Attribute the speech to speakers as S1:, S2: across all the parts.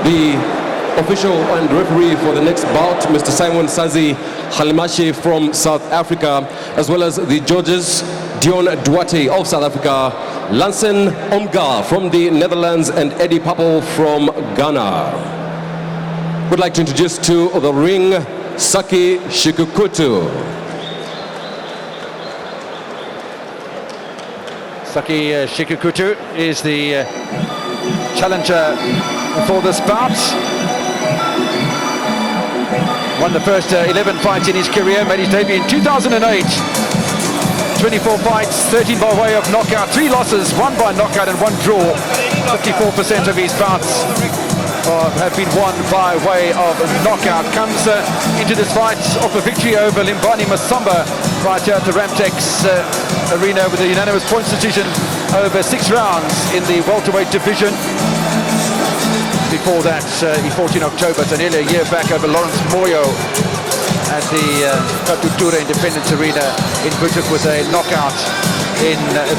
S1: the official and referee for the next bout, Mr. Simon Sazi Halimashi from South Africa, as well as the judges, Dion Duarte of South Africa, Lansen Omgar from the Netherlands, and Eddie Papel from Ghana. Would like to introduce to the ring Saki Shikukutu.
S2: Saki Shikukutu is the challenger for this bout. Won the first 11 fights in his career, made his debut in 2008. 24 fights, 13 by way of knockout, 3 losses, 1 by knockout and 1 draw. 54% of his bouts have been won by way of knockout. Comes into this fight off a victory over Limbani Masamba right here at the Ramtex Arena with a unanimous points decision over 6 rounds in the welterweight division. Before that, he fought in October, so nearly a year back, over Lawrence Moyo at the Katutura Independence Arena in Windhoek with a knockout in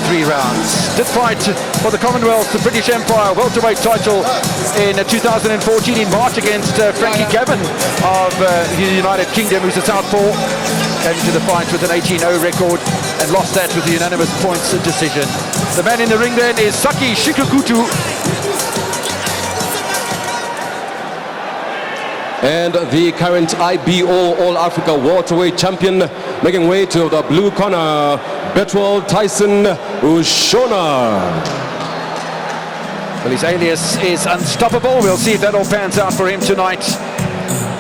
S2: 3 rounds. Did fight for the Commonwealth, the British Empire welterweight title in 2014 in March against Frankie Gavin of the United Kingdom, who's a southpaw. Came into the fight with an 18-0 record and lost that with a unanimous points decision. The man in the ring then is Saki Shikukutu.
S1: And the current IBO All Africa welterweight champion, making way to the blue corner, Betwell Tyson Ushona.
S2: Well, his alias is unstoppable. We'll see if that all pans out for him tonight.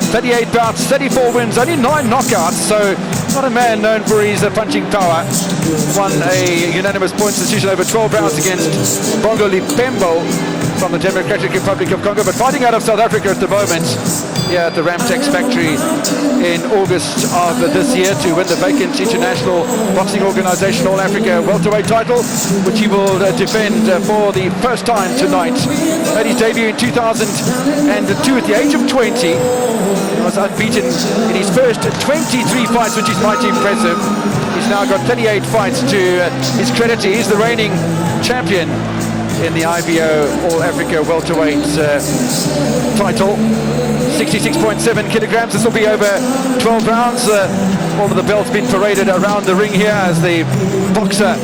S2: 38 bouts, 34 wins, only 9 knockouts, so not a man known for his punching power. Won a unanimous points decision over 12 rounds against Bongo Lipembo from the Democratic Republic of Congo, but fighting out of South Africa at the moment, here at the Ramtex factory in August of this year, to win the vacant International Boxing Organization All Africa welterweight title, which he will defend for the first time tonight. Made his debut in 2002 at the age of 20. He was unbeaten in his first 23 fights, which is mighty impressive. He's now got 38 fights to his credit. He is the reigning champion in the IBO All Africa welterweight title. 66.7 kilograms. This will be over 12 rounds. All of the belts been paraded around the ring here as the boxer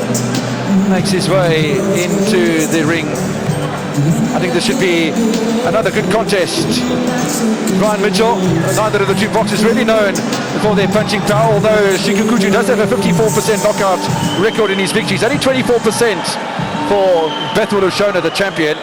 S2: makes his way into the ring. I think this should be another good contest. Brian Mitchell, neither of the two boxers really known for their punching power, although Shikukutu does have a 54% knockout record in his victories. Only 24% for Betwell Ushona, the champion,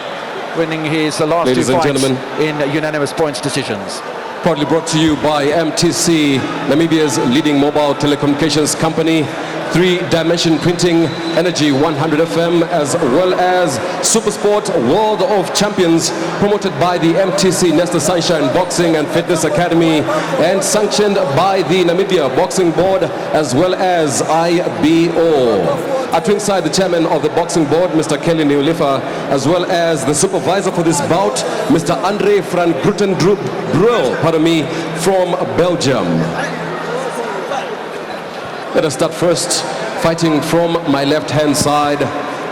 S2: winning his last
S1: Ladies
S2: 2
S1: and
S2: fights
S1: gentlemen,
S2: in unanimous points decisions.
S1: Proudly brought to you by MTC, Namibia's leading mobile telecommunications company, 3-dimension printing, Energy 100 FM, as well as Supersport World of Champions, promoted by the MTC Nesta Sunshine Boxing and Fitness Academy, and sanctioned by the Namibia Boxing Board, as well as IBO. At ringside, the chairman of the boxing board, Mr. Kelly Neulifa, as well as the supervisor for this bout, Mr. Andre van Grutendruel, from Belgium. Let us start first, fighting from my left-hand side,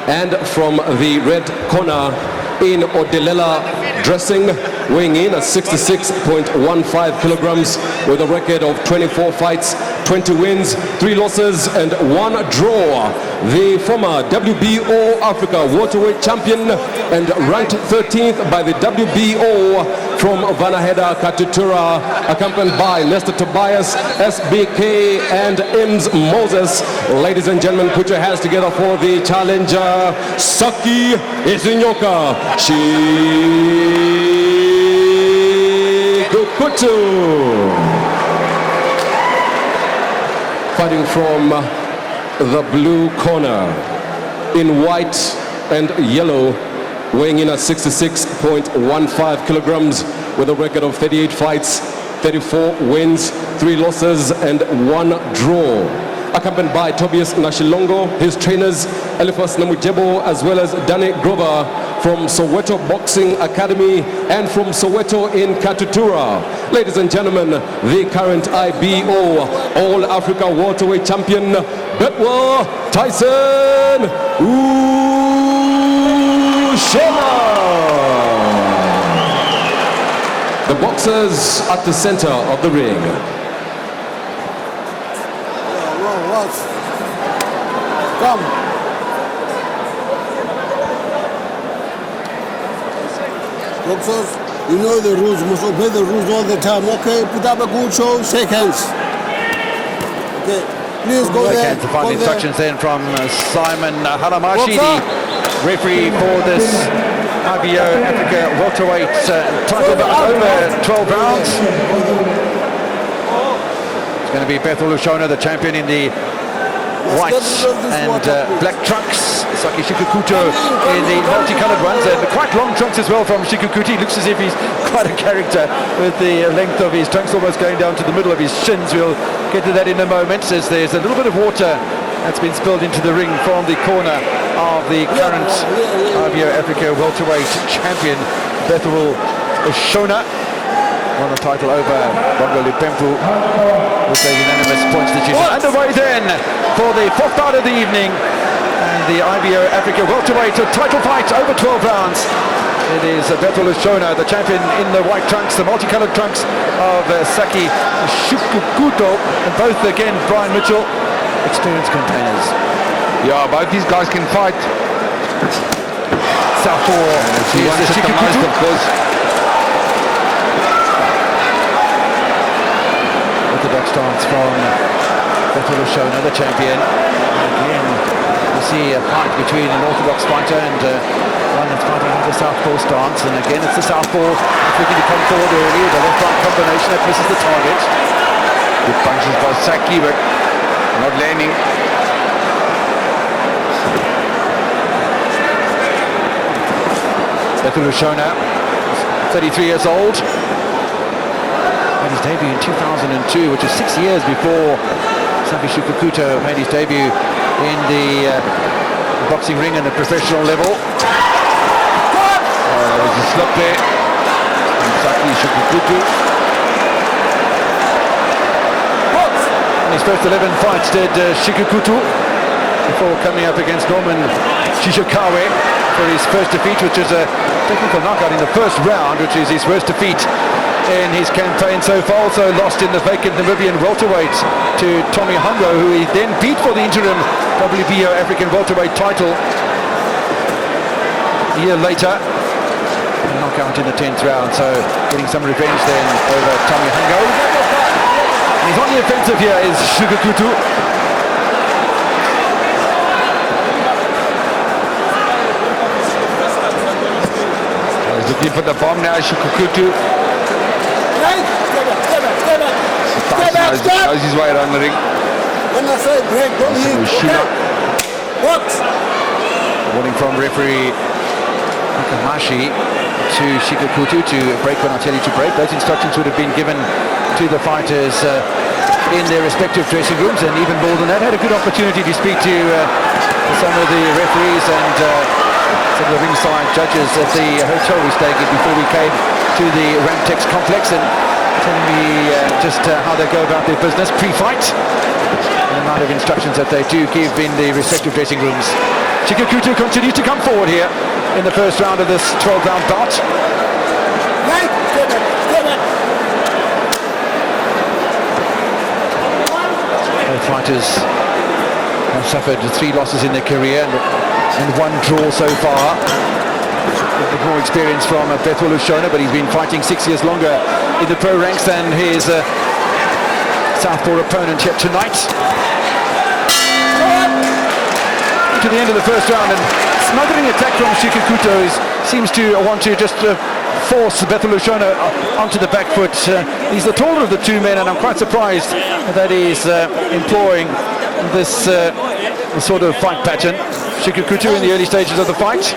S1: and from the red corner in Odelela dressing, weighing in at 66.15 kilograms with a record of 24 fights, 20 wins, 3 losses and 1 draw. The former WBO Africa welterweight champion and ranked 13th by the WBO from Vanaheda Katutura, accompanied by Nestor Tobias, SBK and Ims Moses. Ladies and gentlemen, put your hands together for the challenger, Saki Isinyoka Shikukutu. Fighting from the blue corner in white and yellow, weighing in at 66.15 kilograms with a record of 38 fights, 34 wins, 3 losses and 1 draw. Accompanied by Tobias Nashilongo, his trainers Eliphas Namujebo, as well as Danny Grover from Soweto Boxing Academy and from Soweto in Katutura. Ladies and gentlemen, the current IBO All Africa welterweight champion, Betwell Tyson Ushona. boxers at the center of the ring.
S3: Come. Boxers, you know the rules. You must obey the rules all the time. Okay, put up a good show. Shake hands. Okay, please go there.
S2: To find
S3: go
S2: instructions
S3: there.
S2: then from Simon Halamashi, the referee for this IBO Africa welterweight title bout over 12 rounds. It's going to be Bethel Lushona, the champion in the white and black trunks. Saki Shikukuto in the multicolored ones, and quite long trunks as well from Shikukuti. Looks as if he's quite a character with the length of his trunks almost going down to the middle of his shins. We'll get to that in a moment, as there's a little bit of water that's been spilled into the ring from the corner of the current IBO Africa welterweight champion Bethel Lushona. Won the title over Bongo Lupempu with a unanimous points decision. Underway then for the fourth bout of the evening, and the IBO Africa welterweight title fight over 12 rounds. It is Bethel Lushona, the champion in the white trunks, the multicolored trunks of Saki Shikukuto, and both again Brian Mitchell, experienced campaigners.
S4: Yeah, both these guys can fight.
S2: Southpaw
S4: He wants
S2: is
S4: it the most,
S2: Shikukuto.
S4: of course.
S2: Orthodox stance from Bethel Lushona, the champion. Again, you see a fight between an orthodox fighter and one that's fighting in the southpaw stance. And again, it's the southpaw looking to come forward early. The left-right combination that misses the target.
S4: Good punches by Saki, but not landing.
S2: Bethel Lushona, 33 years old. Made his debut in 2002, which is 6 years before Saki Shikukuto made his debut in the boxing ring at the professional level.
S4: There's a slip there from Saki Shikukuto.
S2: In his first 11 fights did Shikukuto, before coming up against Norman Shishikawa for his first defeat, which is a technical knockout in the first round, which is his worst defeat in his campaign so far. Also lost in the vacant Namibian welterweight to Tommy Hongo, who he then beat for the interim WBO African welterweight title. A year later, a knockout in the 10th round, so getting some revenge then over Tommy Hongo. And he's on the offensive here is Shikukuto.
S4: He's looking for the bomb now, Shikukuto.
S3: Right, stay back.
S4: Knows his way around the ring.
S3: When I say break, don't hit.
S4: Lushona.
S3: Okay. Box.
S2: Warning from referee Nakamashi to Shikukuto to break when I tell you to break. Those instructions would have been given to the fighters in their respective dressing rooms, and even more than that, had a good opportunity to speak to some of the referees and some of the ringside judges at the hotel we stayed in before we came to the Ramtex complex, and telling me just how they go about their business pre-fight, and the amount of instructions that they do give in the respective dressing rooms. Shikukuto continues to come forward here in the first round of this 12-round bout.
S3: Right, stay back.
S2: Both fighters have suffered 3 losses in their career and 1 draw so far. A bit more experience from Bethel Lushona, but he's been fighting 6 years longer in the pro ranks than his southpaw opponent here tonight. To the end of the first round, and smothering attack from Shikukuto seems to want to just force Bethel Lushona onto the back foot. He's the taller of the two men, and I'm quite surprised that he's employing this sort of fight pattern. Shikukuto in the early stages of the fight.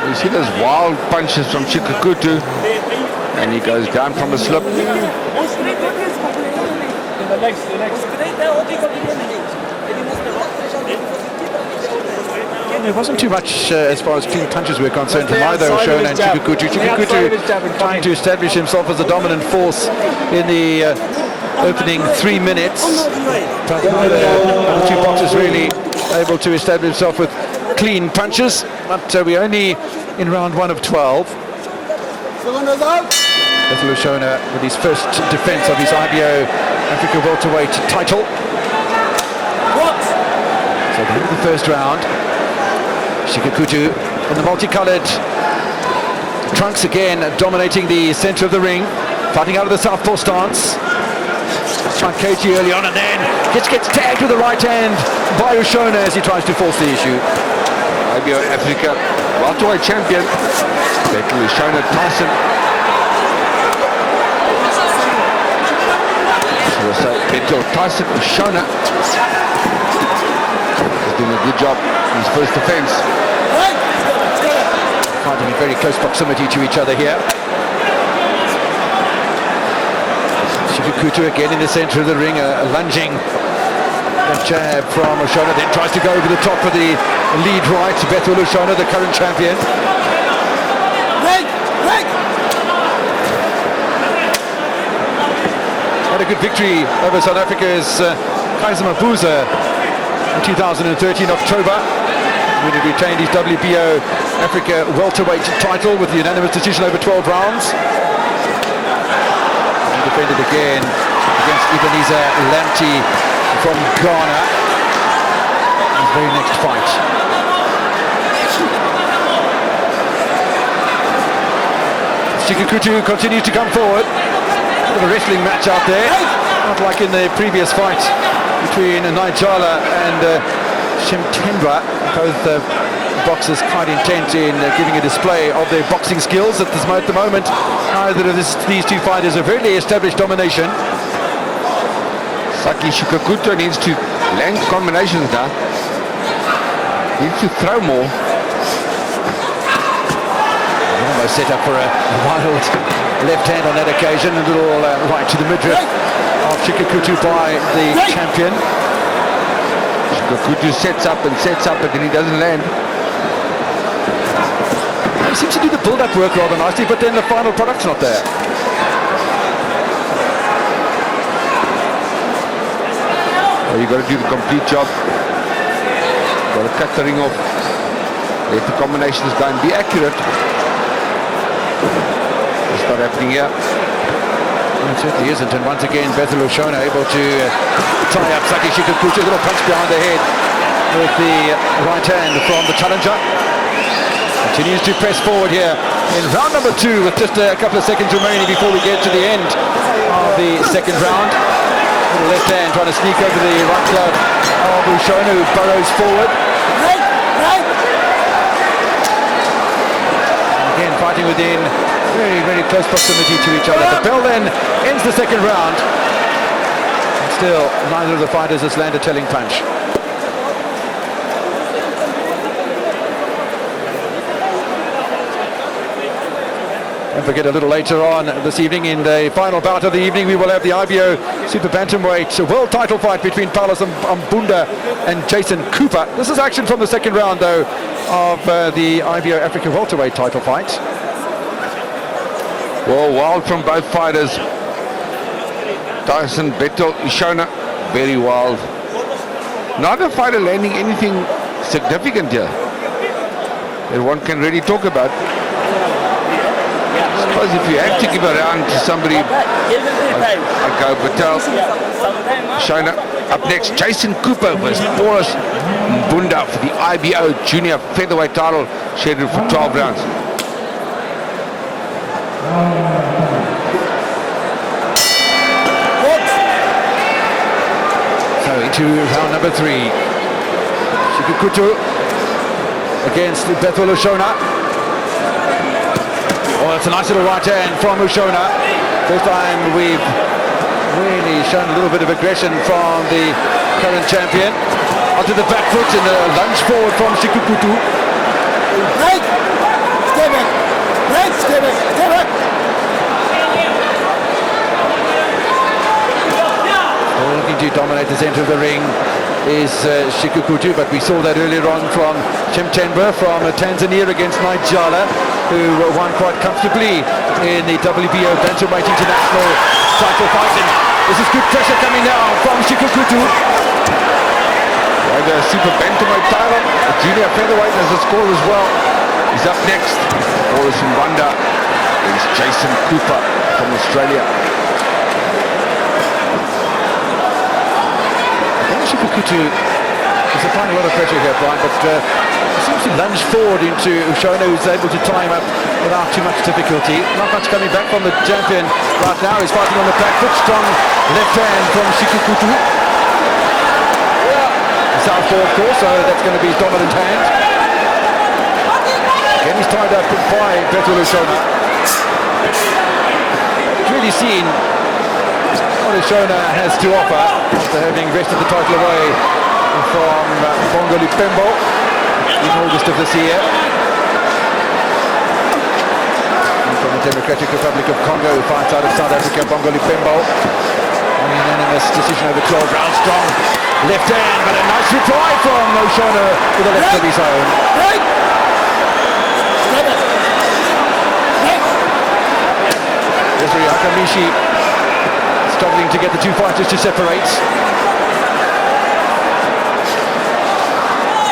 S4: You see those wild punches from Shikukuto, and he goes down from a slip.
S2: There wasn't too much as far as clean punches were concerned from either Lushona and Shikukuto. Shikukuto trying to establish himself as a dominant force in the opening 3 minutes. But the two boxers really able to establish himself with clean punches, but we're only in round 1 of 12.
S3: Seconds out.
S2: Bethel Oshona with his first defence of his IBO Africa welterweight title. So the end of the first round. Shikakutu in the multicoloured trunks again, dominating the centre of the ring, fighting out of the southpaw stance. Trying Keiji early on and then gets tagged with the right hand by Oshona as he tries to force the issue.
S4: IBO Africa welterweight champion. Bethel Oshona Tyson. So Bethel Tyson Oshona has done a good job in his first defence.
S2: Fighting in very close proximity to each other here. Shikakutu again in the centre of the ring, a lunging jab from Oshona, then tries to go over the top of the lead right. Bethel Oshona, the current champion. Had a good victory over South Africa's Kaiser Mabuza in 2013 October, when he retained his WBO Africa welterweight title with the unanimous decision over 12 rounds. He defended again against Ebenezer Lamptey from Ghana in his very next fight. Shikakutu continues to come forward. Bit of a wrestling match out there, not like in the previous fight between Nigella and Shimtendra. Both boxers quite intent in giving a display of their boxing skills at the moment. Neither of these two fighters have really established domination.
S4: Saki Shikakutu needs to land combinations now. Needs to throw more.
S2: Almost set up for a wild left hand on that occasion. A little right to the midriff of Shikakutu by the champion.
S4: Shikakutu sets up, but then he doesn't land.
S2: He seems to do the build-up work rather nicely, but then the final product's not there.
S4: Well, you've got to do the complete job. Got to cut the ring off. Let the combinations go and be accurate. It's not happening here.
S2: It certainly isn't, and once again Bethel Oshona able to tie up Saki Shikakutu. A little punch behind the head with the right hand from the challenger. Continues to press forward here in round number 2 with just a couple of seconds remaining before we get to the end of the second round. Little left hand trying to sneak over the right glove of Oshona, who burrows forward. Again fighting within very, very close proximity to each other. The bell then ends the second round. And still, neither of the fighters has landed a telling punch. Don't forget, a little later on this evening, in the final bout of the evening, we will have the IBO Super Bantamweight world title fight between Paulus Mbunda and Jason Cooper. This is action from the second round, though, of the IBO Africa welterweight title fight.
S4: Well, wild from both fighters. Tyson, Bethel Oshona, very wild. Neither fighter landing anything significant here that one can really talk about. I suppose if you have to give a round to somebody, I'd go Bethel Oshona. Up next, Jason Cooper versus Paulus Mbunda for the IBO Junior Featherweight title, scheduled for 12 rounds.
S2: So into round number 3. Shikakutu against Bethel Oshona. Oh, it's a nice little right hand from Oshona. First time we've really shown a little bit of aggression from the current champion. Onto the back foot and a lunge forward from Shikakutu.
S3: Right. Step back. Right. Step back. Step back.
S2: Looking to dominate the centre of the ring is Shikakutu, but we saw that earlier on from Chimtendra from Tanzania against Nigella, who won quite comfortably in the WBO Bantamweight International title fight. And this is good pressure coming now from Shikakutu.
S4: The super bantamweight title, the junior featherweight has a score as well. He's up next. Boris Mbanda against Jason Cooper from Australia.
S2: Shikukutu is applying a lot of pressure here, Brian, but seems to lunge forward into Ushona, who's able to tie him up without too much difficulty. Not much coming back from the champion right now. He's fighting on the back foot. Strong left hand from Shikukutu. Southpaw, of course, so that's going to be his dominant hand. Again, he's tied up by Betul Ushona. Really seen what Ushona has to offer after having wrested the title away from Bongo Lupembo in August of this year. And from the Democratic Republic of Congo, who fights out of South Africa, Bongo Lupembo. An unanimous decision over 12 rounds. Strong left hand, but a nice reply from Ushona with a left of his own. Yosuri Hakamishi struggling to get the two fighters to separate.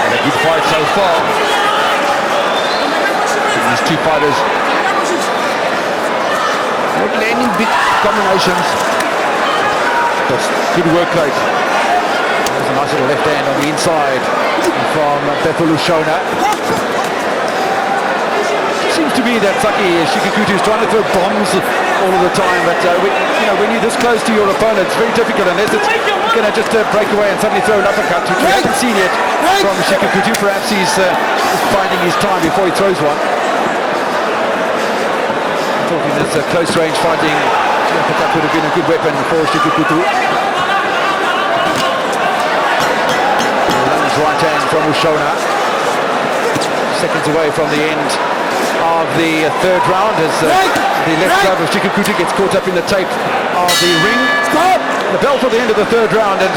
S2: And a good fight so far. These two fighters not landing big combinations. But good work rate. There's a nice little left hand on the inside from Betul Ushona. Seems to be that Saki Shikukutu is trying to throw bombs all of the time, but when you're this close to your opponent, it's very difficult unless it's going to just break away and suddenly throw an uppercut, which we haven't seen yet from Shikukutu. Perhaps he's finding his time before he throws one. I'm talking this close range fighting, the uppercut would have been a good weapon for Shikukutu. Right hand from Ushona. Seconds away from the end of the third round as the left glove of Shikukutu gets caught up in the tape of the ring. The bell for the end of the third round, and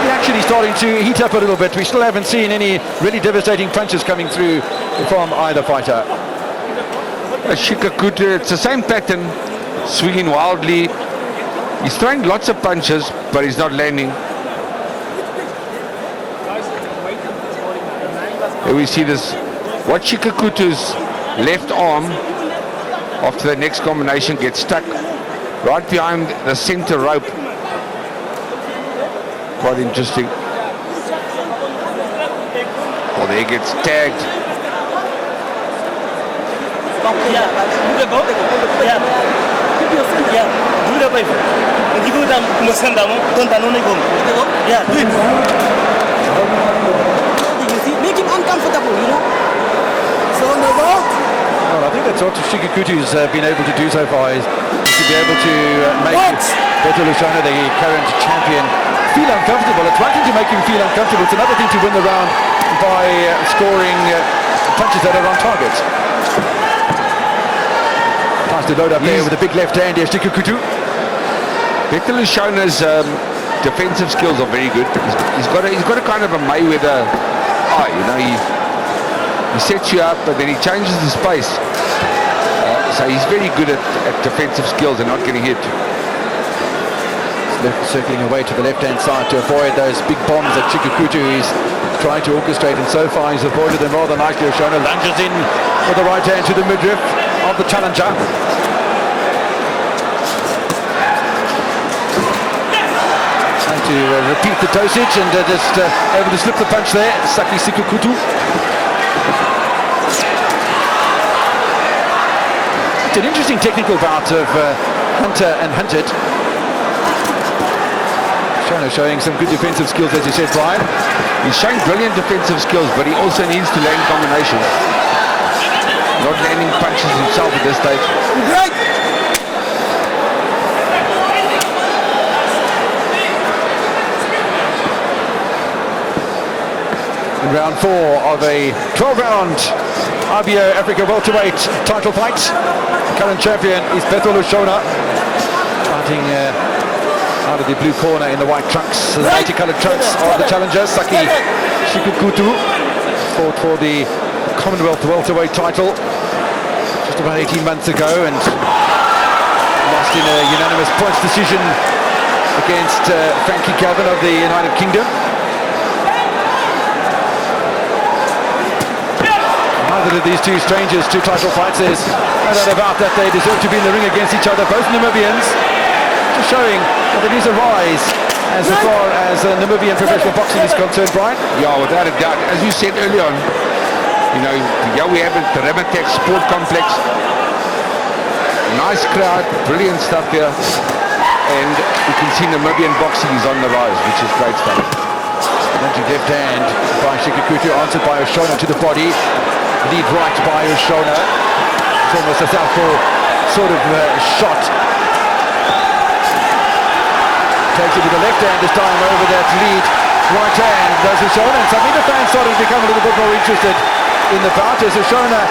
S2: we're actually starting to heat up a little bit. We still haven't seen any really devastating punches coming through from either fighter.
S4: Shikukutu, it's the same pattern, swinging wildly. He's throwing lots of punches, but he's not landing. Here we see this. What Shikukutu's left arm after the next combination gets stuck right behind the center rope. Quite interesting. Oh, there he gets tagged.
S5: Make him uncomfortable, you know. So on the road.
S2: Well, I think that's what Shikukutu's been able to do so far, is to be able to make Betul Ushona, the current champion, feel uncomfortable. It's one thing to make him feel uncomfortable, it's another thing to win the round by scoring punches that are on target. Tries to load up there with a big left hand here, Shikukutu.
S4: Betul Ushona's defensive skills are very good. He's got a kind of a Mayweather eye, you know. He sets you up, but then he changes the space. So he's very good at defensive skills and not getting hit.
S2: Circling away to the left-hand side to avoid those big bombs that Shikukutu is trying to orchestrate, and so far he's avoided them rather nicely. Ushona lunges in with the right hand to the midriff of the challenger. Trying to repeat the dosage and just able to slip the punch there, Saki Shikukutu. It's an interesting technical bout of Hunter and Hunted. Ushona showing some good defensive skills, as you said, Brian.
S4: He's showing brilliant defensive skills, but he also needs to land combinations. Not landing punches himself at this stage.
S2: In round 4 of a 12-round IBO Africa welterweight title fight. Current champion is Betul Ushona, fighting out of the blue corner in the white trunks, the multicolored trunks of the challenger, Saki Shikukutu. Fought for the Commonwealth welterweight title just about 18 months ago and lost in a unanimous points decision against Frankie Gavin of the United Kingdom. Either of these two strangers to title fights, there's no doubt about that they deserve to be in the ring against each other. Both Namibians just showing that there is a rise as far as Namibian professional boxing is concerned, Brian.
S4: Yeah, without a doubt. As you said early on, you know, here we have it, the Rematex Sport Complex. Nice crowd, brilliant stuff here. And you can see Namibian boxing is on the rise, which is great stuff.
S2: Lunging left hand by Shikukutu, answered by Oshona to the body. Lead right by Oshona. It's almost a southpaw sort of shot. Takes it with the left hand this time over that lead right hand. Does Oshona, and suddenly the fans started to become a little bit more interested in the bout as Oshona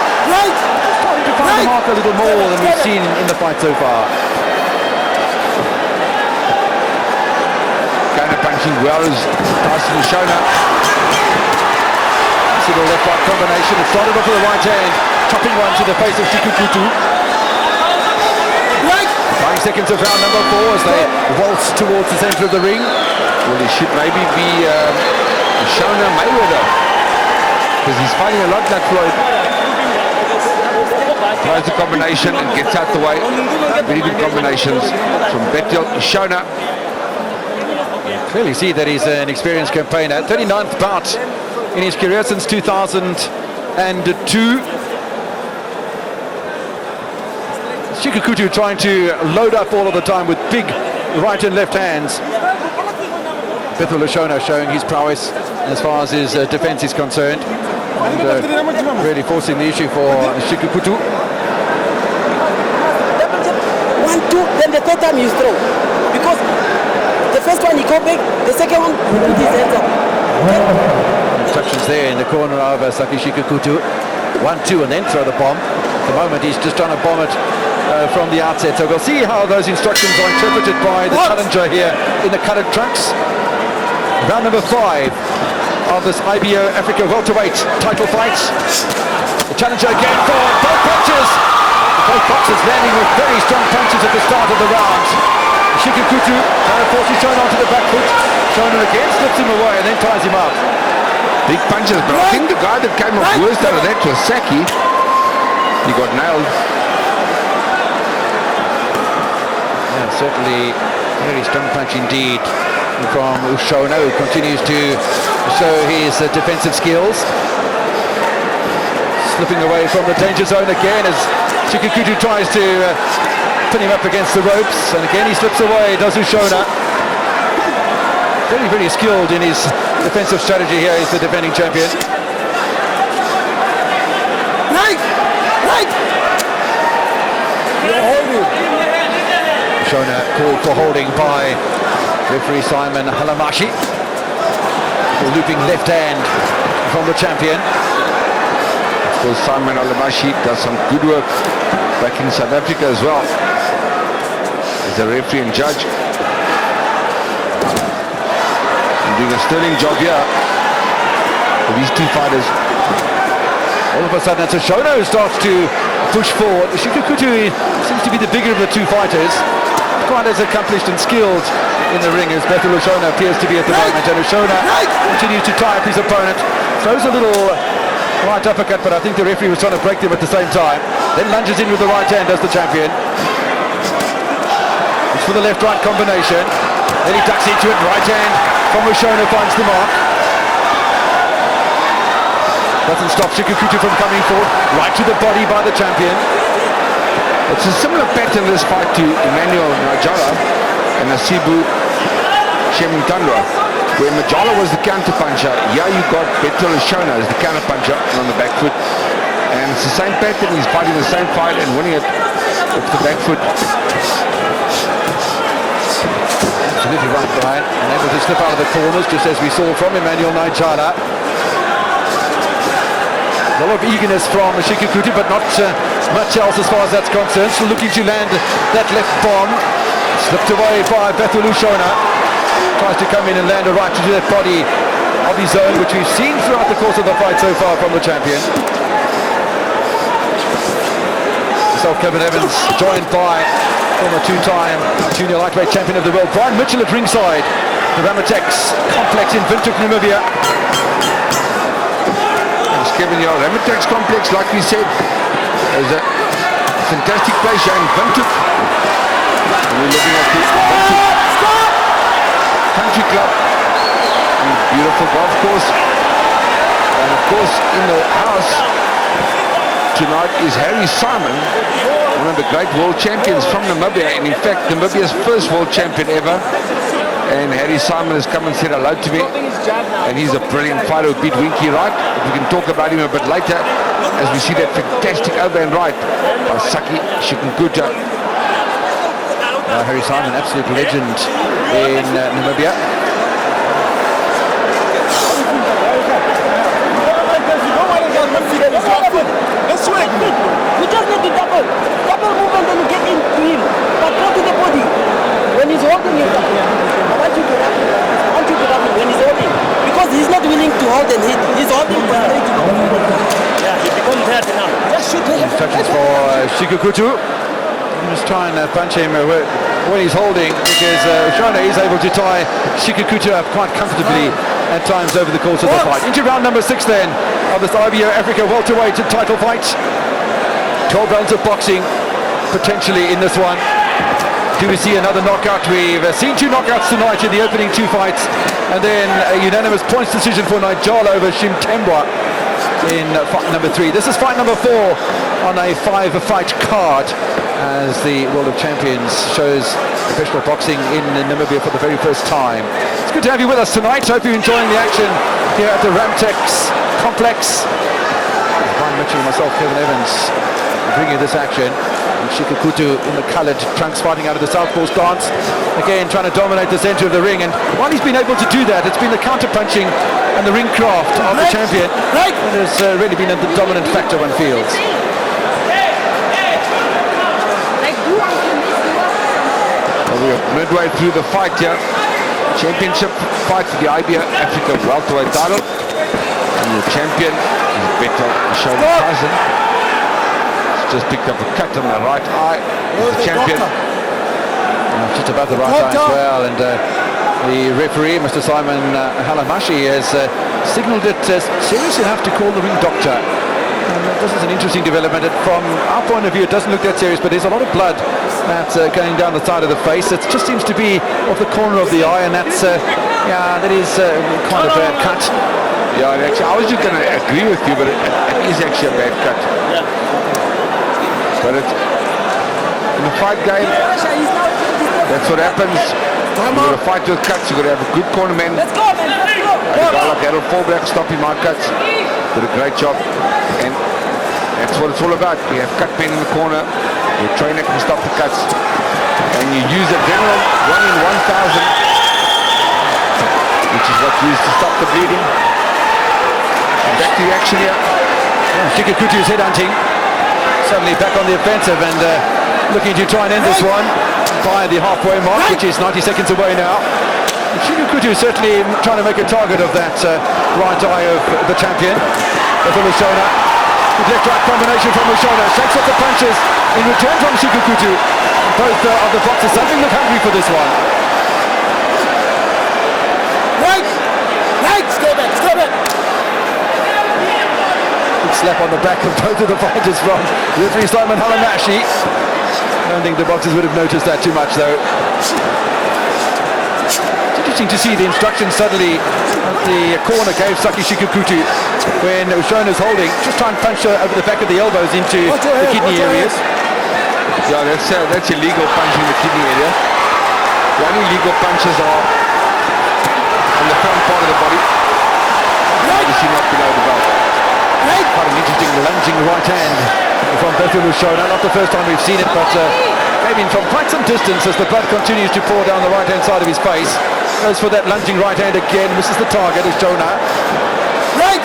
S2: starting to find the mark a little more than we've seen in the fight so far.
S4: Counter punching well as Tyson Oshona.
S2: Nice little left-right combination. It started off with the right hand, chopping one to the face of Shikukutu. 5 seconds of round number 4 as they waltz towards the centre of the ring.
S4: Well, he should maybe be Oshona Mayweather, because he's fighting a lot like Floyd. Tries the combination and gets out the way. Very good combinations from Bethuel Oshona.
S2: Clearly see that he's an experienced campaigner. 39th bout in his career since 2002. Shikukutu trying to load up all of the time with big right and left hands. Bethuel Oshona showing his prowess as far as his defense is concerned. And really forcing the issue for Shikukutu.
S5: 1, 2, then the third time you throw. Because the first one he go back, the second one he put his hands up.
S2: Instructions there in the corner of Saki Shikukutu. 1, 2 and then throw the bomb. At the moment he's just trying to bomb it from the outset. So we'll see how those instructions are interpreted by the challenger here in the coloured trunks. Round number 5 of this IBO Africa welterweight title fight. The challenger again for both punches. Both boxers landing with very strong punches at the start of the round. Shikukutu trying to force Oshona onto the back foot. Oshona again slips him away and then ties him up.
S4: Big punches, but I think the guy that came off worst out of that was Saki. He got nailed.
S2: Yeah, certainly very strong punch indeed from Oshona, who continues to show his defensive skills. Slipping away from the danger zone again as Shikukutu tries to pin him up against the ropes, and again he slips away, does Oshona. Very, very skilled in his defensive strategy here, is the defending champion. Oshona called for holding by referee Simon Halamashi. The looping left hand from the champion.
S4: Of course, Simon Halamashi does some good work back in South Africa as well as a referee and judge. And doing a sterling job here for these two fighters.
S2: All of a sudden it's Oshona who starts to push forward. Shikukutu seems to be the bigger of the two fighters. Quite as accomplished and skilled in the ring as Bethuel Oshona appears to be at the moment. And Oshona continues to tie up his opponent. Throws a little right uppercut, but I think the referee was trying to break them at the same time. Then lunges in with the right hand, does the champion. It's for the left-right combination. Then he ducks into it. Right hand from Oshona finds the mark. Doesn't stop Shikukutu from coming forward. Right to the body by the champion.
S4: It's a similar pattern this fight to Emmanuel Najala and Nasibu Shemutandwa, where Majala was the counter-puncher. Here you got Bethuel Oshona as the counter-puncher on the back foot. And it's the same pattern, he's fighting the same fight and winning it off the back foot.
S2: Absolutely right, Brian. And able to slip out of the corners, just as we saw from Emmanuel Najala. A lot of eagerness from Shikukutu, but not much else as far as that's concerned. Still looking to land that left bomb. Slipped away by Bethuel Oshona. Tries to come in and land a right to that body of his own, which we've seen throughout the course of the fight so far from the champion. Myself, Kevin Evans, joined by former two-time junior lightweight champion of the world, Brian Mitchell, at ringside. The Ramatex complex in Windhoek, Namibia.
S4: Kevin Yard. Ramatex Complex, like we said, is a fantastic place here in Windhoek. We're looking at the Windhoek Country Club, beautiful golf course, and of course in the house tonight is Harry Simon, one of the great world champions from Namibia, and in fact Namibia's first world champion ever. And Harry Simon has come and said hello to me, and he's a brilliant fighter who beat Winky Wright. We can talk about him a bit later as we see that fantastic overhand right by Saki Shikankuta.
S2: Harry Simon, absolute legend in Namibia.
S5: Let's swing. You just need to double move and then you get into him, but go to the body. When he's holding you, I want you to wrap him. I want you to wrap him when he's holding, because he's not willing to hold and hit. He's holding for straight to the body. Yeah, he becomes hurt now. Just shoot him.
S2: Instructions for Shikukutu. Just try and punch him when he's holding, because Shona is able to tie Shikukutu up quite comfortably at times over the course of the fight. Into round number 6 then of this IBO Africa welterweight title fight. 12 rounds of boxing potentially in this one. Do we see another knockout? We've seen 2 knockouts tonight in the opening 2 fights, and then a unanimous points decision for Nigel over Shim Tembwa in fight number 3. This is fight number 4 on a 5-fight card, as the World of Champions shows professional boxing in Namibia for the very first time. It's good to have you with us tonight. Hope you're enjoying the action here at the Ramatex Complex. Brian Mitchell and myself, Kevin Evans, bringing you this action. And Shikukutu in the coloured trunks fighting out of the southpaw stance. Again, trying to dominate the centre of the ring. And while he's been able to do that, it's been the counter-punching and the ring craft of the champion that has really been the dominant factor, one feels.
S4: Well, we're midway through the fight here. Championship fight for the IBO Africa welterweight title. And the champion is Beto Shona. Just picked up a cut on the right eye. He's the champion.
S2: Just above the right eye as well. And the referee, Mr. Simon Halamashi, has signalled it serious enough to call the ring doctor. And this is an interesting development. From our point of view, it doesn't look that serious, but there's a lot of blood that's going down the side of the face. It just seems to be off the corner of the eye, and that's, yeah, that is quite a bad cut.
S4: Yeah, actually, I was just going to agree with you, but it is actually a bad cut. But it's, in a fight game, that's what happens. You've got to fight with cuts. You've got to have a good corner man.
S5: Let's go, man. Let's go.
S4: A guy like Errol Fallback stopping my cuts. Did a great job. And that's what it's all about. You have cut men in the corner. Your trainer can stop the cuts. And you use adrenaline, 1 in 1,000, which is what's used to stop the bleeding. And back to the action here.
S2: Shikukutu is headhunting. Suddenly back on the offensive and looking to try and end this one by the halfway mark, which is 90 seconds away now. Shikukutu is certainly trying to make a target of that right eye of the champion. From Ushona. Good left-right combination from Ushona. Shakes off the punches in return from Shikukutu. Both of the boxers suddenly look hungry for this one.
S5: Right. Stay back.
S2: Big slap on the back of both of the fighters from referee Simon Halamashi. I don't think the boxers would have noticed that too much, though. It's interesting to see the instruction suddenly at the corner gave Saki Shikukutu when Ushona's holding. Just try and punch over the back of the elbows into the kidney areas.
S4: Yeah, that's illegal punching the kidney area. The only legal punches are on the front part of the body. Obviously not below the belt.
S2: Quite an interesting lunging right hand from Beto Ushona. Not the first time we've seen it, but came in from quite some distance as the blood continues to pour down the right-hand side of his face. Goes for that lunging right hand again. Misses the target, Ushona.
S5: Right.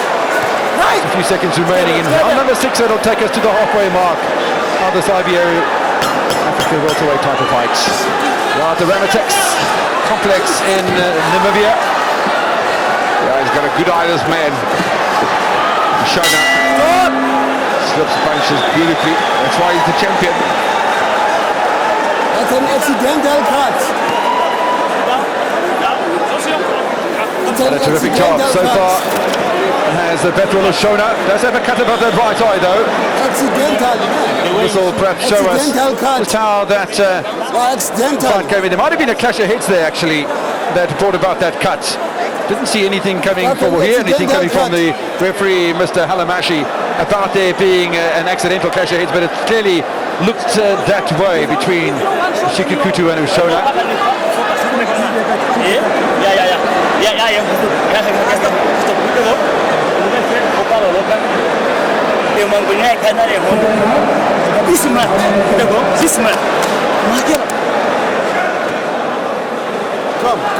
S2: A few seconds remaining in round number 6. That'll take us to the halfway mark of this IBO Africa welterweight title fights. At the Ramatex Complex in Namibia.
S4: Yeah, he's got a good eye, this man. Shona slips punches beautifully. That's why he's the champion.
S3: That's an accidental cut.
S2: And a terrific job so far as Bethwell Shona does have a cut above that right eye though.
S3: Accidental, man.
S2: This will perhaps show us
S3: Accidental cut.
S2: just how that
S3: Accidental.
S2: fight came in. There might have been a clash of heads there actually that brought about that cut. Didn't see anything coming from, or hear anything coming from the referee, Mr. Halamashi, about there being an accidental clash of heads, but it clearly looked that way between Shikukutu and Ushona.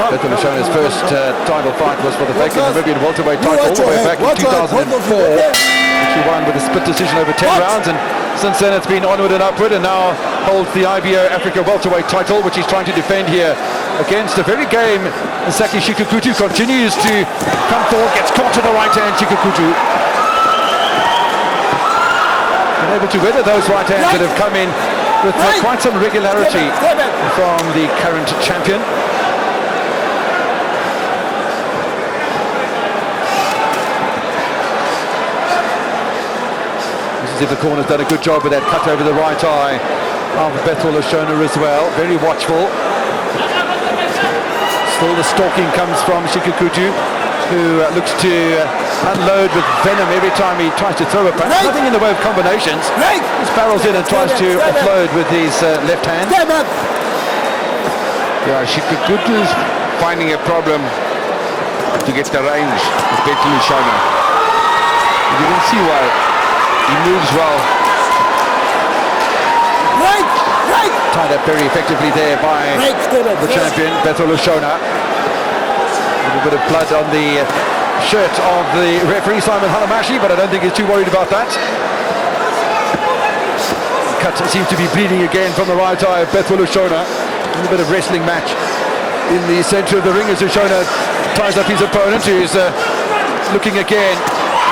S2: Bethwell Ushona's first title fight was for the vacant Namibian welterweight title all the way back in 2004, which he won with a split decision over 10 rounds, and since then it's been onward and upward, and now holds the IBO Africa welterweight title, which he's trying to defend here against a very game. Saki Shikukutu continues to come forward, gets caught to the right hand. Shikukutu been able to weather those right hands that have come in with quite some regularity from the current champion. As if the corner's done a good job with that cut over the right eye of Bethwell Shona as well. Very watchful. Still the stalking comes from Shikukutu, who looks to unload with venom every time he tries to throw a punch. Nothing in the way of combinations. He barrels in and tries to offload with his left hand.
S4: Yeah, Shikukutu's finding a problem to get the range of Bethwell Shona. You can see why. He moves well.
S2: Tied up very effectively there by the champion, Bethwell Shona. A little bit of blood on the shirt of the referee, Simon Halamashi, but I don't think he's too worried about that. Cut seems to be bleeding again from the right eye of Bethwell Shona. A little bit of wrestling match in the centre of the ring as Shona ties up his opponent, who's looking again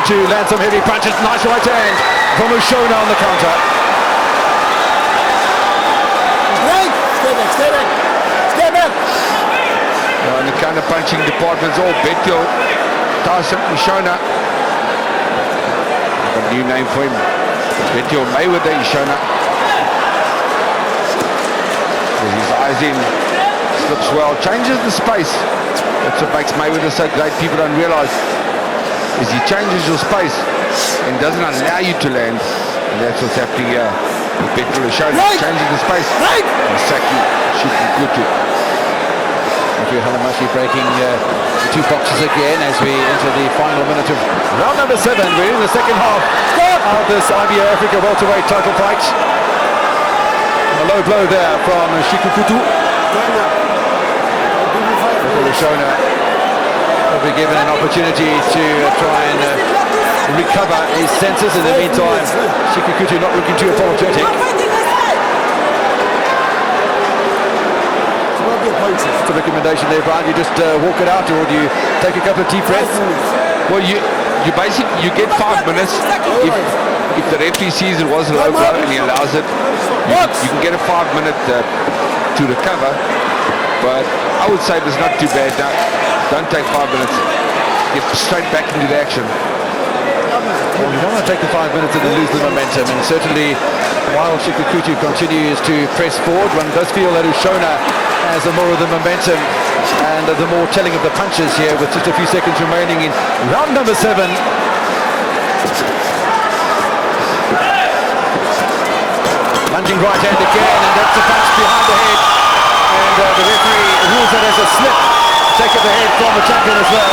S2: to land some heavy punches. Nice right hand from Shona on the counter.
S3: Stay back.
S4: In the counter punching department's all Bethwell, Tyson and Shona. Got a new name for him. Bethwell Mayweather Shona. With his eyes in, slips well, changes the space. That's what makes Mayweather so great. People don't realise is he changes your space and doesn't allow you to land, and that's what's happening here. Bethwell Shona changing the space. And Saki Shikukutu.
S2: Halamashi breaking the two boxes again as we enter the final minute of round number 7. We're in the second half of this IBO Africa welterweight title fight. A low blow there from Shikukutu. Shona will be given an opportunity to try and recover his senses. In the meantime, Shikukutu not looking too apologetic. What's the recommendation there, Brian? You just walk it out, or do you take a couple of deep breaths?
S4: Well, you get 5 minutes. If the referee sees it was a low blow and he allows it, you can get a 5 minute to recover. But I would say it's not too bad. Now, don't take 5 minutes. Get straight back into the action.
S2: Well, you don't want to take the 5 minutes and then lose the momentum. And certainly, while Shikukutu continues to press forward, one does feel that Shona has more of the momentum and the more telling of the punches here, with just a few seconds remaining in round number 7. Lunging right hand again, and that's a punch behind the head. And the referee rules it as a slip. Take of the head from the champion as well.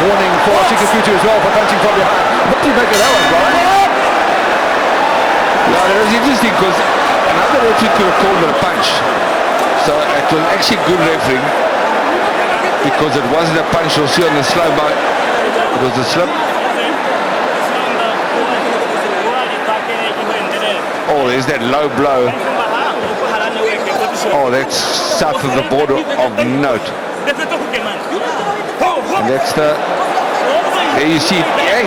S2: Warning for Shikukutu as well for punching from behind. What do you make of that one, Brian?
S4: Yeah, that was interesting because another referee could have called it a punch. So it was actually good refereeing because it wasn't a punch. You'll see on the slow-mo, it was a slip. Oh, there's that low blow. Oh, that's south of the border of note. And that's the... There you see, hey,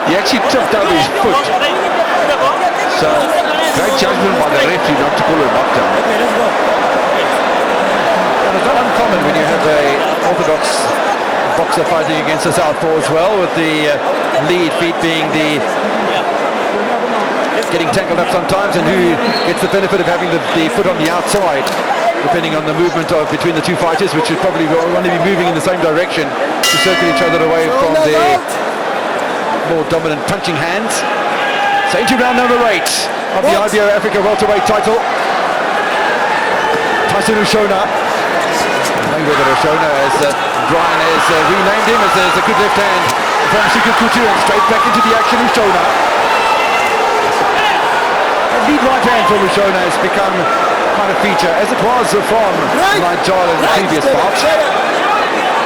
S4: he actually tripped over his foot. So, great judgment by the referee not to call a knockdown.
S2: And it's not uncommon when you have a orthodox boxer fighting against a southpaw as well, with the lead feet being the getting tangled up sometimes, and who gets the benefit of having the foot on the outside, depending on the movement of between the two fighters, which is probably want to be moving in the same direction to circle each other away from their more dominant punching hands. So into round number 8 of the IBO Africa welterweight title. Tyson Ushona. Mayweather Ushona, as Brian has renamed him, as there's a good left hand from Shikukutu, and straight back into the action. Ushona. The lead right hand from Ushona has become quite a feature, as it was from Nigel in the previous part.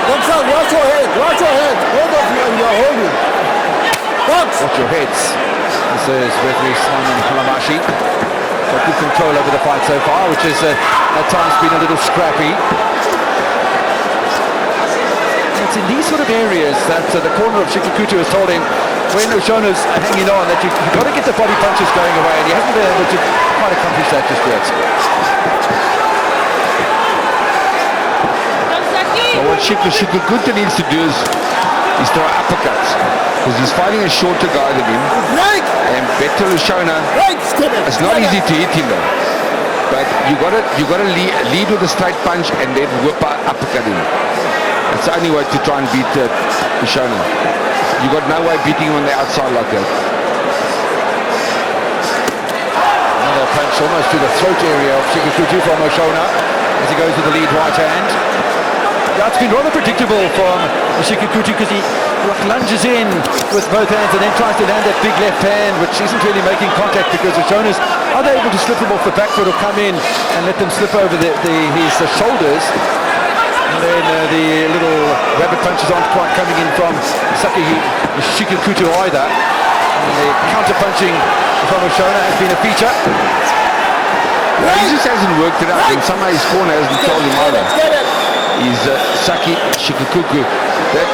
S3: Boxer, watch your head, watch your head. Both of you, and you're holding. Box.
S2: Watch your heads. This is referee Simon Halamashi. Got good control over the fight so far, which has at times been a little scrappy. It's in these sort of areas that the corner of Shikukutu has told him, when Ushona's hanging on, that you've got to get the body punches going away, and he hasn't been able to quite accomplish that just yet.
S4: Well, what Shikukutu needs to do is throw uppercuts, because he's fighting a shorter guy than him, and Beto Ushona, it's not easy to hit him though, but you got to lead with a straight punch and then whip uppercut him. It's the only way to try and beat Ushona. You got no way beating him on the outside like that.
S2: Another punch almost to the throat area of Shikukutu from Ushona as he goes with the lead right hand. That's been rather predictable from Shikukutu, because he lunges in with both hands and then tries to land that big left hand, which isn't really making contact, because Ushona's either able to slip them off the back foot or come in and let them slip over his shoulders. And then the little rabbit punches aren't quite coming in from Shikukutu either. And the counter punching from Ushona has been a feature.
S4: Well, he just hasn't worked it out, and somehow his corner hasn't told him either. He's Saki Shikukutu that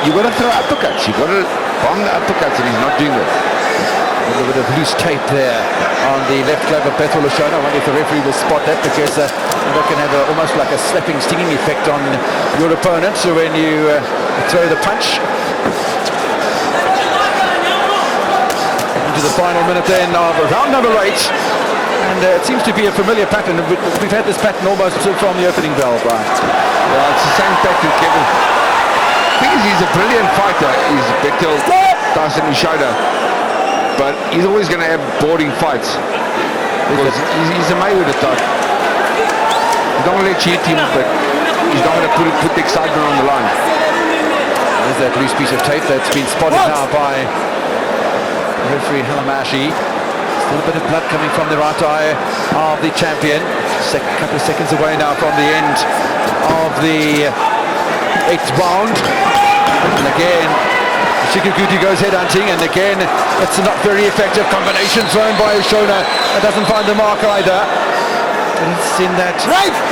S4: you got to throw uppercuts, you got to bomb the uppercuts, and he's not doing that.
S2: A little bit of loose tape there on the left glove of Beto Ushona. I wonder if the referee will spot that, because that can have almost like a slapping, stinging effect on your opponent. So when you throw the punch into the final minute then of round number 8, and it seems to be a familiar pattern. We've had this pattern almost from the opening bell, Brian.
S4: Yeah, it's the same pattern, Kevin. The thing is, he's a brilliant fighter. He's Beto Tyson Ushona, but he's always going to have boring fights, because he's a Mayweather type. He's not going to let you hit him, but he's not going to put the excitement on the line.
S2: There's that loose piece of tape that's been spotted now by referee Halamashi. A little bit of blood coming from the right eye of the champion. A couple of seconds away now from the end of the 8th round. And again, Shikukutu goes headhunting, and again, it's a not very effective combination thrown by Ushona. It doesn't find the mark either. But it's in that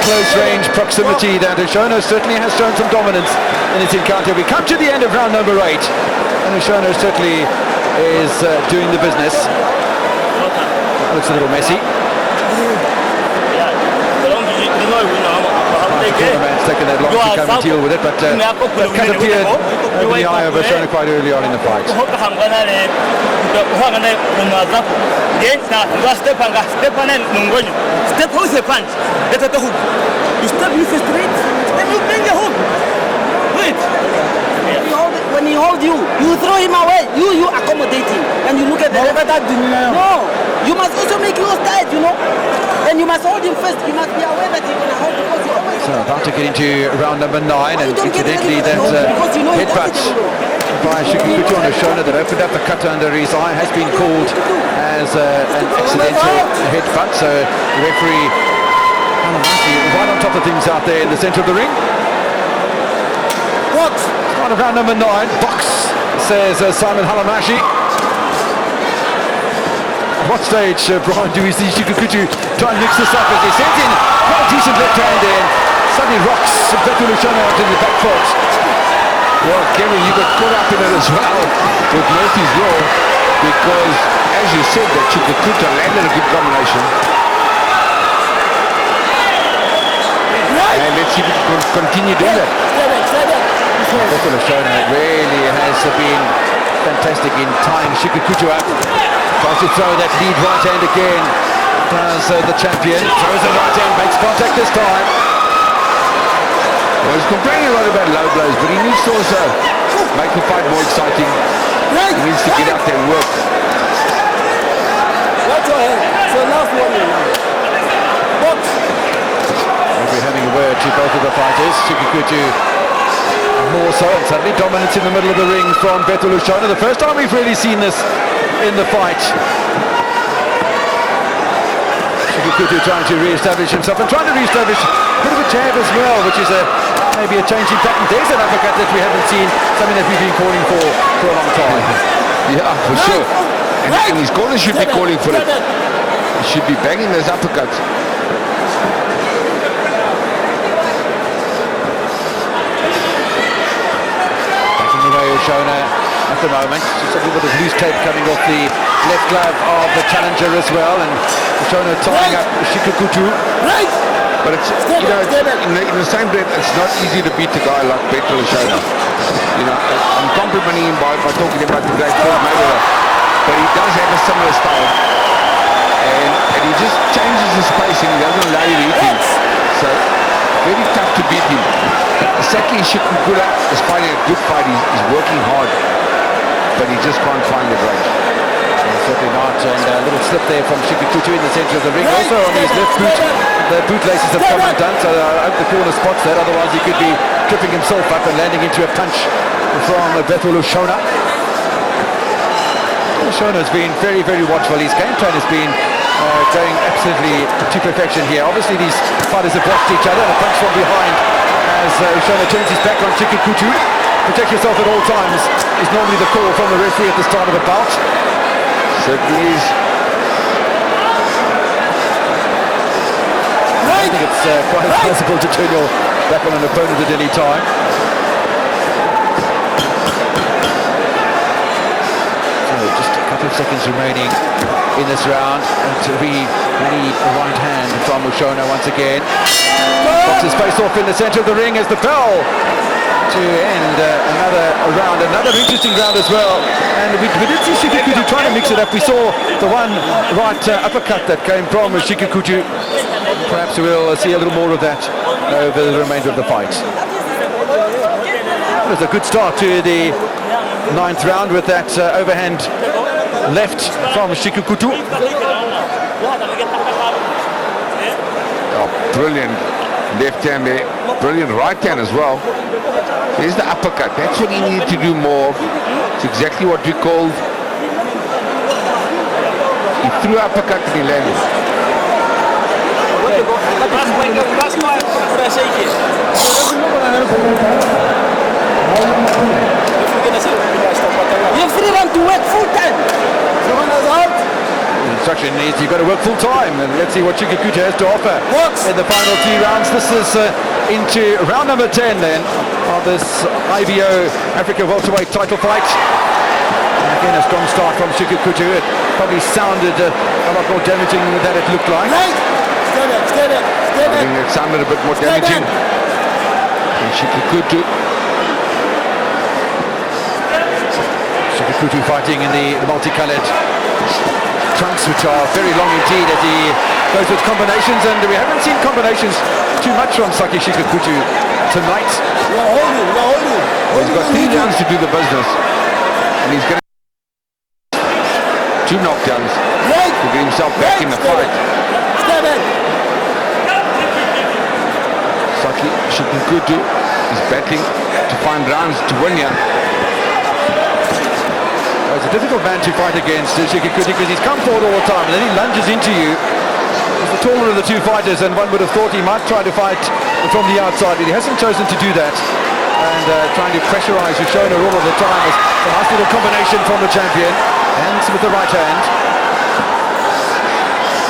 S2: close range proximity that Ushona certainly has shown some dominance in his encounter. We come to the end of round number 8, and Ushona certainly is doing the business. Looks a little messy. The cameraman's taken that long to come and deal with it, but that cut appeared over the eye of Ushona quite early on in the fight.
S5: Step with a punch. That's the hook. You step with a straight, then you bring the hook. Wait. When he holds you, you throw him away. You accommodate him, and you look at the No, you must also make yours tight, you know. And you must hold him first. You must be aware that he's going to hold, because you always.
S2: So about to get into round number 9, and incidentally that headbutt by Shikukutu on Ushona that opened up a cut under his eye has been called as an accidental headbutt. So the referee Halamashi right on top of things out there in the centre of the ring.
S3: Box.
S2: Start of round number 9. Box, says Simon Halamashi. At what stage, Brian, do we see Shikukutu try and mix this up as he sends in quite a decent left hand in? Suddenly rocks Beto Ushona onto the back foot.
S4: Well, Kevin, you got caught up in it as well with Murphy's Law, because, as you said, that Shikukutu landed a good combination. And let's see if we can can continue doing that.
S2: Beto Lushona really has been fantastic in tying Shikukutu up. Tries to throw that lead right hand again. Does the champion. Throws the right hand, makes contact this time.
S4: Well, he's complaining a lot about low blows, but he needs to also make the fight more exciting. He needs to get out there and work.
S5: Watch your head. So last one now. Box.
S2: We'll be having a word to both of the fighters. Shikukutu more so, and suddenly dominance in the middle of the ring from Beto Lushona. The first time we've really seen this in the fight. Shikukutu trying to re-establish himself and trying to re-establish a bit of a jab as well, which is maybe a change in pattern. There's an uppercut that we haven't seen, something that we've been calling for a long time.
S4: Yeah, for sure. And his corner should be calling for it. He should be banging those uppercuts.
S2: Lushona at the moment, just a little bit of loose tape coming off the left glove of the challenger as well, and Lushona tying up Shikukutu.
S4: But it's, you know, in the same breath, it's not easy to beat a guy like Beto Lushona. You know, I'm complimenting him by talking about the great Floyd Mayweather, but he does have a similar style, and he just changes his spacing. He doesn't allow you to hit him, so very tough to beat him. Saki Shikukutu is fighting a good fight. He's working hard, but he just can't find the range.
S2: Certainly not, and a little slip there from Shikukutu in the centre of the ring. Also on his left boot, the bootlaces have come undone, so I hope the corner spots that, otherwise he could be tripping himself up and landing into a punch from Beto Lushona. Lushona has been very, very watchful. His game plan has been going absolutely to perfection here. Obviously these fighters have watched each other, and a punch from behind as Lushona turns his back on Shikukutu. Protect yourself at all times is normally the call from the referee at the start of a bout.
S4: Certainly is.
S2: I think it's quite impossible to turn your back on an opponent at any time. So just a couple of seconds remaining in this round, and we need a right hand from Lushona once again. Boxes face off in the centre of the ring as the bell to end another round, another interesting round as well. And we did see Shikukutu trying to mix it up. We saw the one right uppercut that came from Shikukutu. Perhaps we'll see a little more of that over the remainder of the fight. It was a good start to the 9th round with that overhand left from Shikukutu.
S4: Oh, brilliant left hand there, brilliant right hand as well. There's the uppercut. That's what he needed to do more. It's exactly what we called. He threw uppercut and he landed.
S5: You're free run to work full time.
S2: Instruction is you've got to work full time, and let's see what Shikukutu has to offer in the final 3 rounds. This is into round number 10 then of this IBO Africa welterweight title fight. And again, a strong start from Shikukutu. It probably sounded a lot more damaging than it looked like.
S4: I think it sounded a bit more damaging. And Shikukutu
S2: fighting in the multicolored trunks, which are very long indeed, as he goes with combinations, and we haven't seen combinations too much from Saki Shikukutu tonight.
S4: He's got 3 rounds to do the business, and he's going to 2 knockdowns to get himself back in the fight. Saki Shikukutu is battling to find rounds to win here.
S2: It's a difficult man to fight against, Shikukutu, because he's come forward all the time and then he lunges into you. He's the taller of the 2 fighters, and one would have thought he might try to fight from the outside, but he hasn't chosen to do that. And trying to pressurize Lushona all of the time. Is a nice little combination from the champion. Hands with the right hand.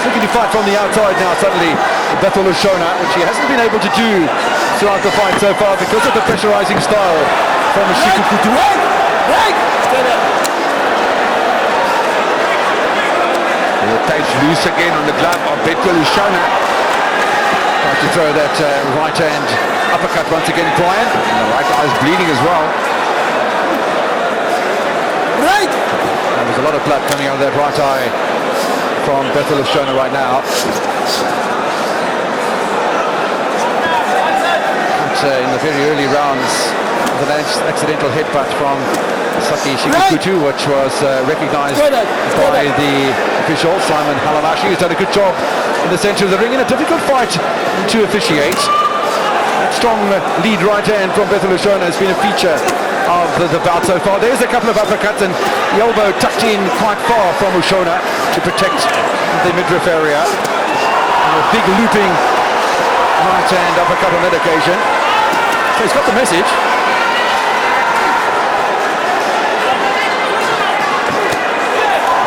S2: Looking to fight from the outside now suddenly, Beto Lushona, which he hasn't been able to do throughout the fight so far because of the pressurizing style from Shikukutu.
S4: The tape's loose again on the glove of Beto Lushona.
S2: Tries to throw that right hand uppercut once again, Brian.
S4: And the right eye is bleeding as well.
S3: Right.
S2: There's a lot of blood coming out of that right eye from Bethel Oshona right now. But, in the very early rounds, with an accidental headbutt from Saki Shikukutu, which was recognized by the official, Simon Halamashi, who's done a good job in the center of the ring in a difficult fight to officiate. That strong lead right hand from Bethel Oshona has been a feature of the bout so far. There's a couple of uppercuts and the elbow tucked in quite far from Oshona to protect the midriff area. And a big looping right hand uppercut on that occasion. So he's got the message.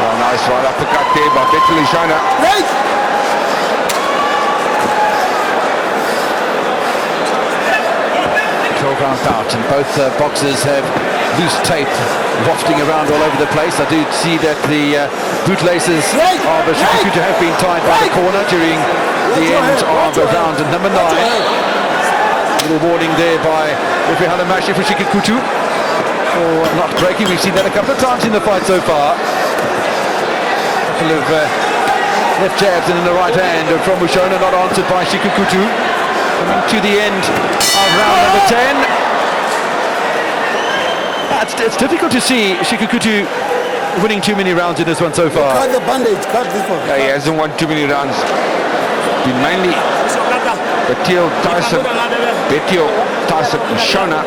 S4: Oh, nice right uppercut there by Bethel Oshona.
S3: Right.
S2: 12-round bout, and both boxers have loose tape wafting around all over the place. I do see that the bootlaces of Shikukutu have been tied by the corner during the end of round number 9. A little warning there by referee Halamashi for Shikukutu for not breaking. We've seen that a couple of times in the fight so far. A couple of left jabs and in the right hand from Oshona, not answered by Shikukutu. Coming to the end of round number 10. It's difficult to see Shikukutu winning too many rounds in this one so far.
S3: Cut the bandage. Cut this one.
S4: He hasn't won too many rounds. Been mainly Bethel Tyson Oshona.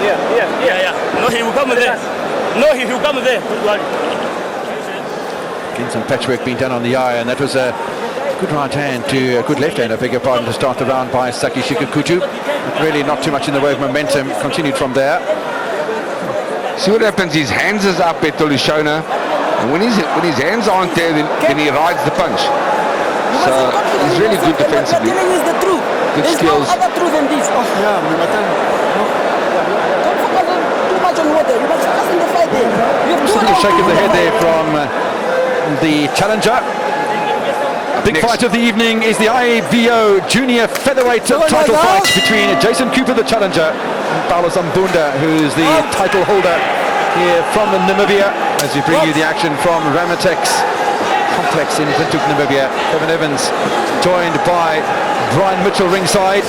S5: Yeah. No, he will come there. No, he will come there. Don't worry.
S2: Getting some patchwork being done on the eye, and that was a good right hand to a good left hand, I beg your pardon, to start the round by Saki Shikukutu. But really not too much in the way of momentum. Continued from there.
S4: See what happens, his hands is up, Bethel Oshona. And when his hands aren't there, then he rides the punch. So he's really good defensively.
S5: What I'm telling you is the truth.
S4: Good
S5: There's
S4: skills.
S5: no other truth than this. Don't focus too much on water. You must focus on the fight there. You have
S2: Just a little shake of the head there from the challenger. Big
S4: Next.
S2: fight of the evening is the IBO Junior Featherweight title fight between Jason Cooper, the challenger, and Paulo Zambunda, who's the title holder here from Namibia. As we bring you the action from Ramatex Complex in Windhoek, Namibia. Kevin Evans joined by Brian Mitchell ringside.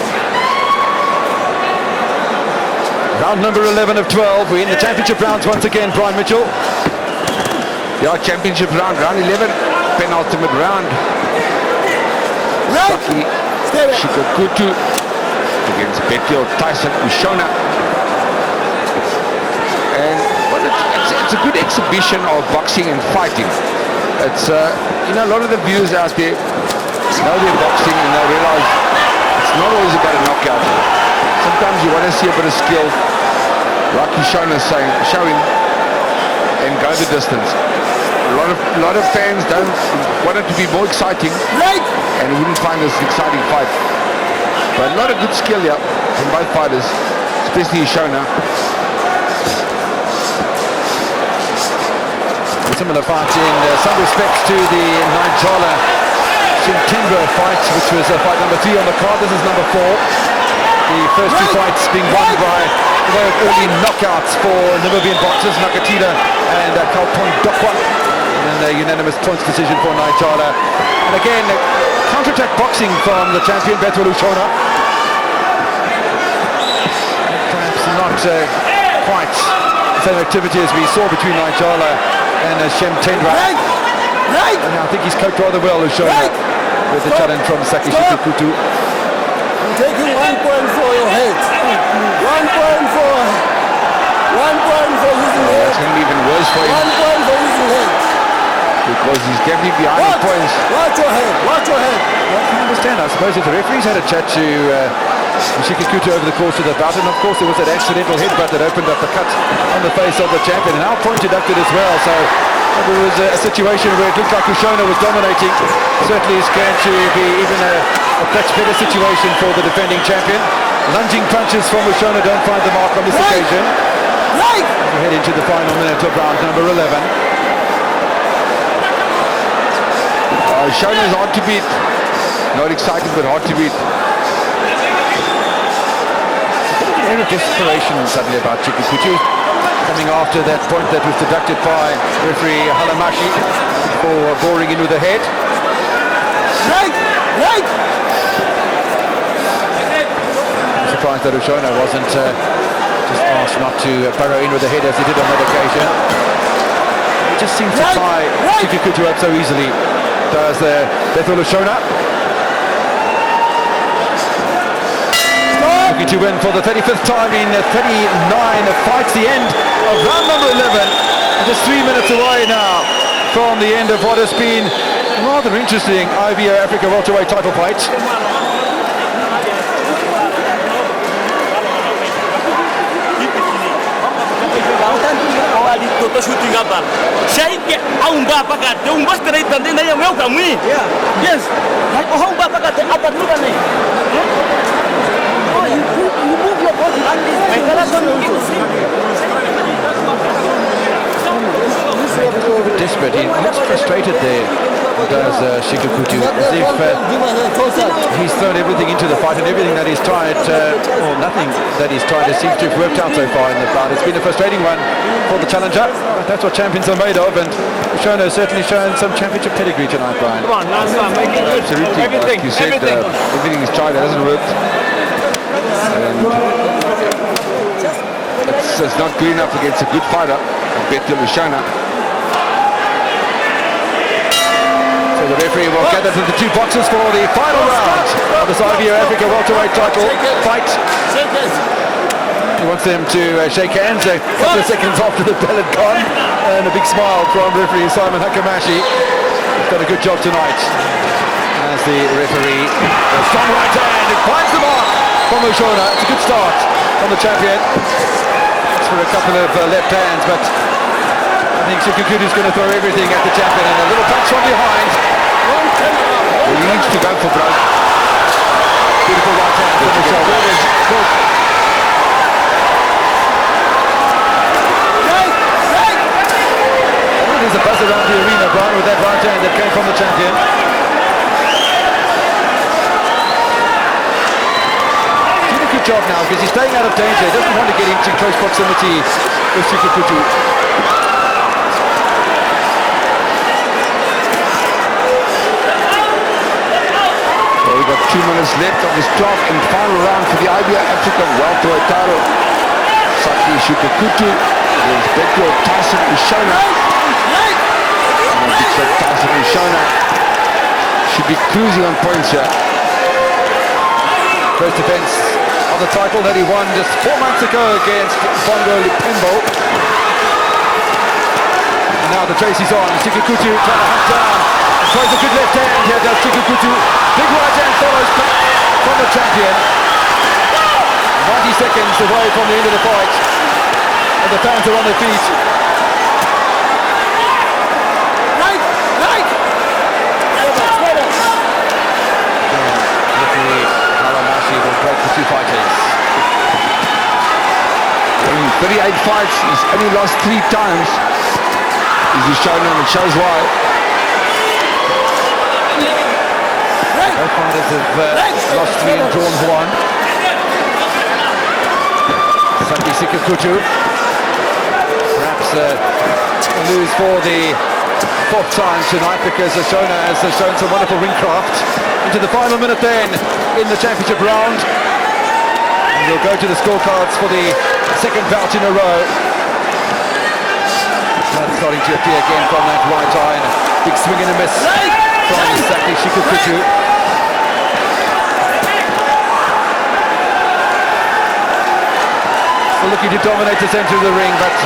S2: Round number 11 of 12. We're in the championship rounds once again, Brian Mitchell.
S4: Yeah, championship round 11, penultimate round. Saki Shikukutu against Bethel Tyson Oshona. And well, it's a good exhibition of boxing and fighting. It's a lot of the viewers out there know they're boxing and they realize it's not always about a knockout. Sometimes you want to see a bit of skill, like Oshona is saying, show him and go the distance. A lot of fans don't want it to be more exciting, and wouldn't find this an exciting fight. But a lot of good skill here from both fighters, especially Oshona.
S2: A similar fight in some respects to the Nigella Shintendra fight, which was fight number 3 on the card. This is number 4. The first 2 fights being won by early knockouts for Namibian boxers, Nakatila and Kalpon Dokwa. And a unanimous points decision for Nigella. And again, counter-attack boxing from the champion Bethel Oshona. Perhaps not quite the same activity as we saw between Nigella and Shem Tendra. And I think he's coped rather well, Oshona, with the challenge from Saki Shikukutu.
S3: I'm taking 1 point for your head. 1 point for using head.
S4: It's going to be even worse for him
S3: 1 point for using head.
S4: because he's definitely behind the points.
S3: Watch your head. Watch your head.
S2: Well, I can understand. I suppose if the referee's had a chat to Shikukutu over the course of the bout, and of course there was that accidental headbutt that opened up the cut on the face of the champion, and our point deducted as well. So there was a situation where it looked like Oshona was dominating. Certainly is going to be even a much better situation for the defending champion. Lunging punches from Oshona don't find the mark on this occasion. We head into the final minute of round number 11.
S4: Oshona's hard to beat. Not exciting, but hard to beat.
S2: Air of desperation suddenly about Chikukutu, coming after that point that was deducted by referee Halamashi for boring in with the head.
S3: Right, right.
S2: I'm surprised that Oshona wasn't just asked not to burrow in with the head as he did on that occasion. He just seems to tie Chikukutu up so easily. Does Bethel Oshona. Looking to win for the 35th time in 39 fights, the end of round number 11. And just 3 minutes away now from the end of what has been rather interesting IBO Africa welterweight title fight.
S5: Shooting up, Shake on Bapagat, don't bust the rate and then they welcome me. Yeah, yes, like home Bapagat, upper Lugane. Oh, you move your body like this. My
S2: Desperate, he looks frustrated there, does Chikukutu, as if he's thrown everything into the fight and everything that he's tried, or nothing that he's tried seems to have worked out so far in the bout. It's been a frustrating one for the challenger, but that's what champions are made of, and Oshona has certainly shown some championship pedigree tonight, Brian.
S5: Come on, make it
S4: Absolutely.
S5: everything,
S4: Like you said, everything he's tried hasn't worked. And it's not good enough against a good fighter, Bethel Oshona.
S2: So the referee will gather to the two boxes for the final round of this IBO Africa welterweight title fight. He wants them to shake hands a couple of seconds after the bell had gone, and a big smile from referee Simon Hakamashi. He's done a good job tonight. As the referee, a strong right hand, it finds the mark from Oshona. It's a good start from the champion. It's for a couple of left hands, but I think Chikukutu's going to throw everything at the champion, and a little punch from behind.
S4: Well, he needs to go for broke.
S2: Beautiful right hand from the shoulder. There's a buzz around the arena, Brian, with that right hand that came from the champion. Doing a good job now because he's staying out of danger. He doesn't want to get into close proximity with Chikukutu.
S4: Well, we've got 2 minutes left of this 12th and final round for the IBO Africa welterweight title. Saki Chikukutu against Bethel Tyson Oshona. Big shot Tyson Oshona should be cruising on points here.
S2: First defense of the title that he won just 4 months ago against Bongo Lupembo. And now the chase is on. Chikukutu trying to hunt down. Throws a good left hand. Here does Chikukutu. Big right hand follows from the champion. 90 seconds away from the end of the fight. And the fans are on their feet. Break the two fighters.
S4: In 38 fights, he's only lost 3 times. He's shown and it shows why.
S2: Both fighters have lost 3 and drawn 1. Saki Chikukutu perhaps lose for the 4th time tonight because Oshona has shown some wonderful ring craft. Into the final minute then in the championship round. And we'll go to the scorecards for the 2nd bout in a row. Blood starting to appear again from that right eye, and a big swing and a miss from Saki Chikukutu. Still looking to dominate the centre of the ring, but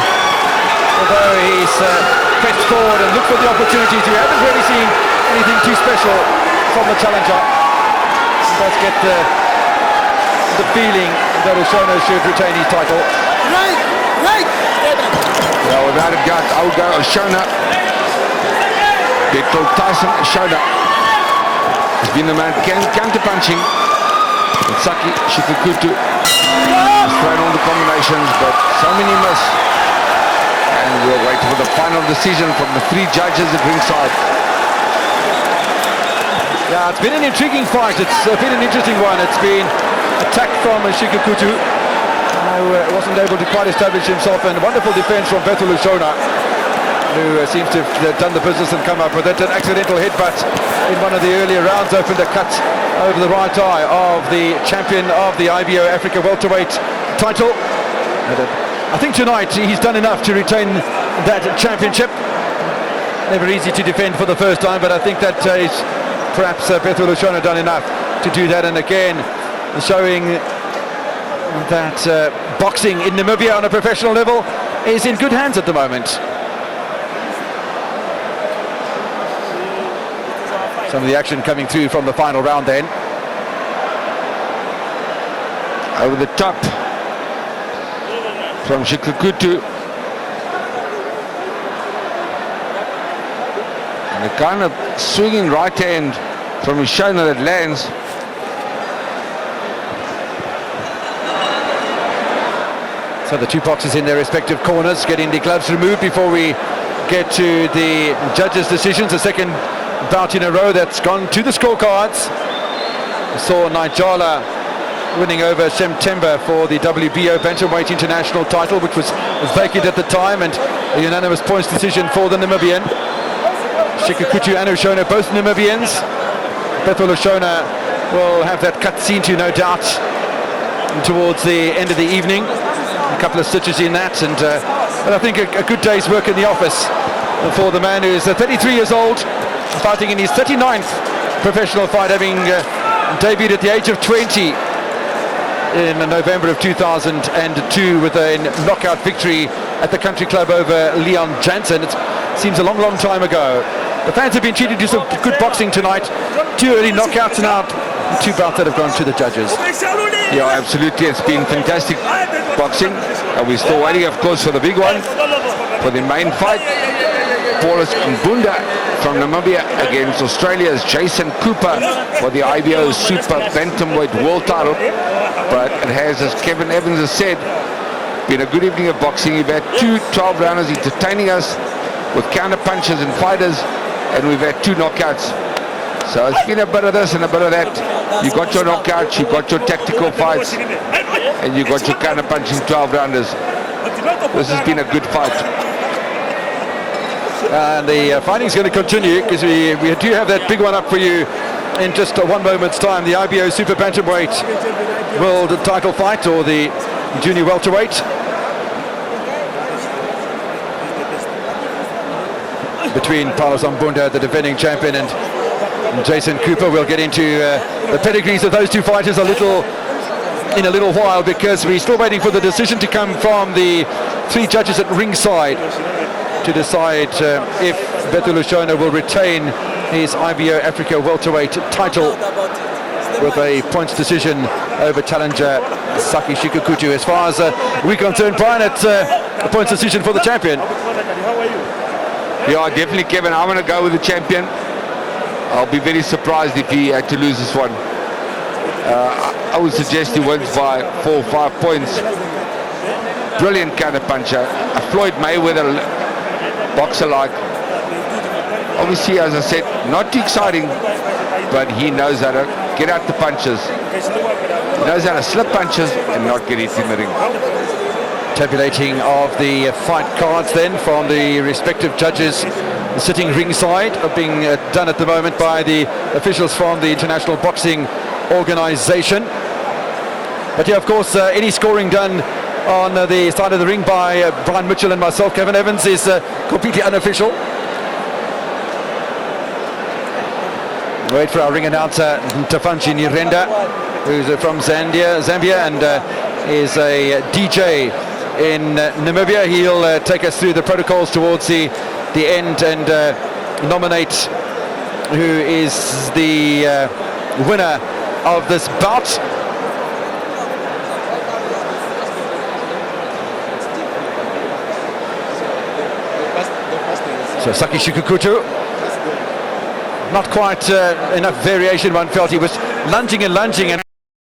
S2: although he's pressed forward and looked for the opportunities, we haven't really seen anything too special from the challenger. He does get the feeling that Oshona should retain his title.
S4: Well, without a doubt, I would go Oshona. Bethel Tyson Oshona has been the man counter-punching. And Saki Chikukutu has thrown all the combinations, but so many miss. And we'll wait for the final decision from the 3 judges at ringside.
S2: Yeah, it's been an intriguing fight. It's been an interesting one. It's been attacked from Shikukutu. Wasn't able to quite establish himself, and wonderful defense from Beto Lushona, who seems to have done the business and come up with it. An accidental headbutt in one of the earlier rounds opened a cut over the right eye of the champion of the IBO Africa welterweight title. I think tonight he's done enough to retain that championship. Never easy to defend for the first time, but I think that is perhaps Beto Lushona done enough to do that, and again showing that boxing in Namibia on a professional level is in good hands at the moment. Some of the action coming through from the final round then.
S4: Over the top from Shikukutu. And a kind of swinging right hand from Lushona that lands.
S2: So the two boxers in their respective corners getting the gloves removed before we get to the judges' decisions. The second bout in a row that's gone to the scorecards. We saw Nigella winning over September for the WBO Bantamweight International title, which was vacant at the time, and a unanimous points decision for the Namibian. Shikukutu and Lushona, both Namibians. Beto Lushona will have that cut seen to, no doubt, towards the end of the evening. A couple of stitches in that, and I think a good day's work in the office for the man who is 33 years old, fighting in his 39th professional fight, having debuted at the age of 20 in November of 2002 with a knockout victory at the Country Club over Leon Jansen. It seems a long, long time ago. The fans have been treated to some good boxing tonight. 2 early knockouts and out, 2 bouts that have gone to the judges.
S4: Yeah, absolutely. It's been fantastic boxing. And we're still waiting, of course, for the big one, for the main fight. Paulus Mbunda from Namibia against Australia's Jason Cooper for the IBO Super Bantamweight World title. But it has, as Kevin Evans has said, been a good evening of boxing. We've had 2 12-rounders entertaining us with counter punches and fighters, and we've had 2 knockouts. So it's been a bit of this and a bit of that. You got your knockouts, you got your tactical fights, and you got your counter punching 12-rounders. This has been a good fight.
S2: And the fighting's going to continue, because we do have that big one up for you in just 1 moment's time. The IBO Super Bantamweight World title fight, or the junior welterweight. Between Paulus Mbunda, the defending champion, and Jason Cooper. We'll get into the pedigrees of those 2 fighters in a little while, because we're still waiting for the decision to come from the 3 judges at ringside to decide if Beto Lushona will retain his IBO Africa welterweight title with a points decision over challenger Saki Shikukutu. As far as we're concerned, Brian, it's a points decision for the champion.
S4: Yeah, definitely, Kevin. I'm going to go with the champion. I'll be very surprised if he had to lose this one. I would suggest he wins by 4 or 5 points. Brilliant counter puncher. A Floyd Mayweather boxer-like. Obviously, as I said, not too exciting, but he knows how to get out the punches. He knows how to slip punches and not get hit in the ring.
S2: Tabulating of the fight cards then from the respective judges sitting ringside, are being done at the moment by the officials from the International Boxing Organization. But yeah, of course, any scoring done on the side of the ring by Brian Mitchell and myself, Kevin Evans, is completely unofficial. Wait for our ring announcer, Tafanchi Nirenda, who's from Zambia, and is a DJ in Namibia. He'll take us through the protocols towards the end and nominate who is the winner of this bout. So Saki Shikukutu, not quite enough variation. One felt he was lunging and